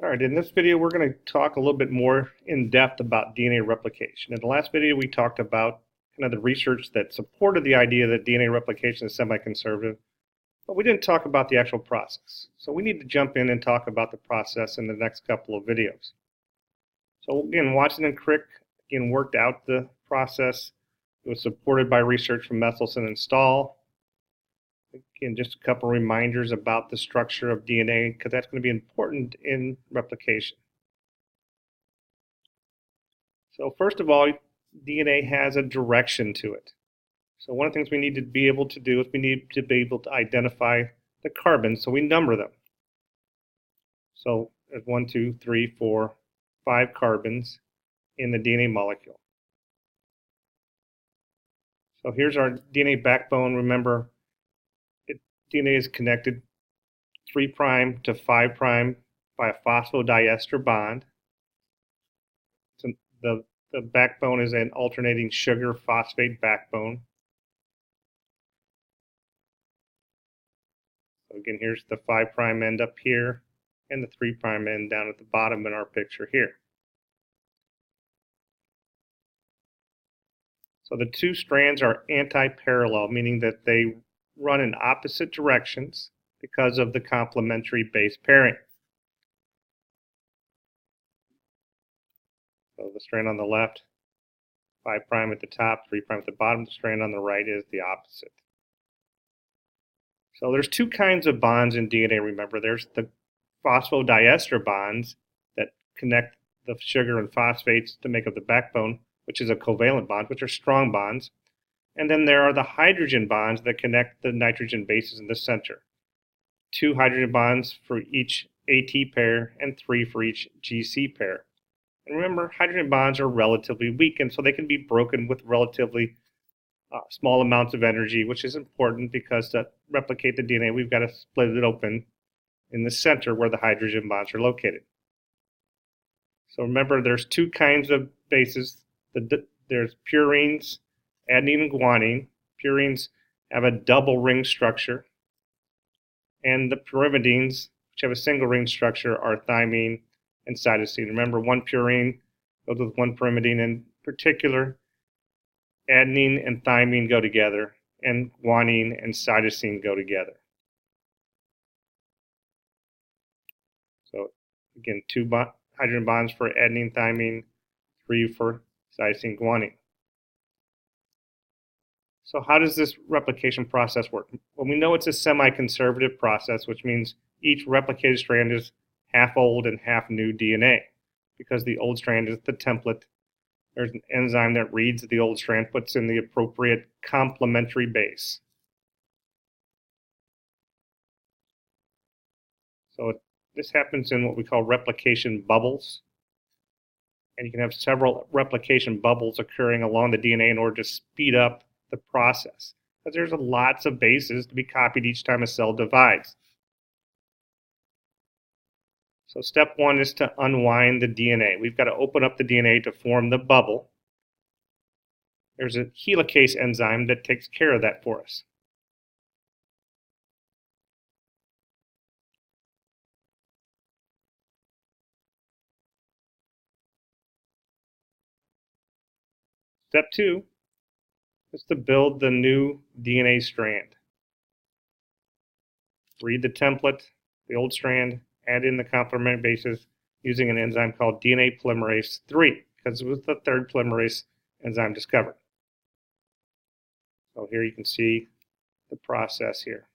All right, in this video, we're going to talk a little bit more in depth about DNA replication. In the last video, we talked about kind of the research that supported the idea that DNA replication is semi-conservative, but we didn't talk about the actual process. So we need to jump in and talk about the process in the next couple of videos. So again, Watson and Crick worked out the process. It was supported by research from Messelson and Stahl. Again, just a couple reminders about the structure of DNA, because that's going to be important in replication. So first of all, DNA has a direction to it. So one of the things we need to be able to do is we need to be able to identify the carbons, so we number them. So there's 1, 2, 3, 4, 5 carbons in the DNA molecule. So here's our DNA backbone. Remember, DNA is connected 3' to 5' by a phosphodiester bond. So the backbone is an alternating sugar phosphate backbone. So again, here's the 5' end up here and the 3' end down at the bottom in our picture here. So the two strands are anti-parallel, meaning that they run in opposite directions because of the complementary base pairing. So the strand on the left, 5' at the top, 3' at the bottom. The strand on the right is the opposite. So there's two kinds of bonds in DNA, remember. There's the phosphodiester bonds that connect the sugar and phosphates to make up the backbone, which is a covalent bond, which are strong bonds. And then there are the hydrogen bonds that connect the nitrogen bases in the center. 2 hydrogen bonds for each AT pair and 3 for each GC pair. And remember, hydrogen bonds are relatively weak, and so they can be broken with relatively small amounts of energy, which is important because to replicate the DNA, we've got to split it open in the center where the hydrogen bonds are located. So remember, there's two kinds of bases. There's purines, adenine and guanine. Purines have a double ring structure, and the pyrimidines, which have a single ring structure, are thymine and cytosine. Remember, one purine goes with one pyrimidine. In particular, adenine and thymine go together, and guanine and cytosine go together. So again, 2 hydrogen bonds for adenine, thymine, 3 for cytosine, guanine. So how does this replication process work? Well, we know it's a semi-conservative process, which means each replicated strand is half old and half new DNA, because the old strand is the template. There's an enzyme that reads the old strand, puts in the appropriate complementary base. So this happens in what we call replication bubbles. And you can have several replication bubbles occurring along the DNA in order to speed up the process, because there's lots of bases to be copied each time a cell divides. So step 1 is to unwind the DNA. We've got to open up the DNA to form the bubble. There's a helicase enzyme that takes care of that for us. Step 2 is to build the new DNA strand. Read the template, the old strand, add in the complementary bases using an enzyme called DNA polymerase 3, because it was the third polymerase enzyme discovered. So here you can see the process here.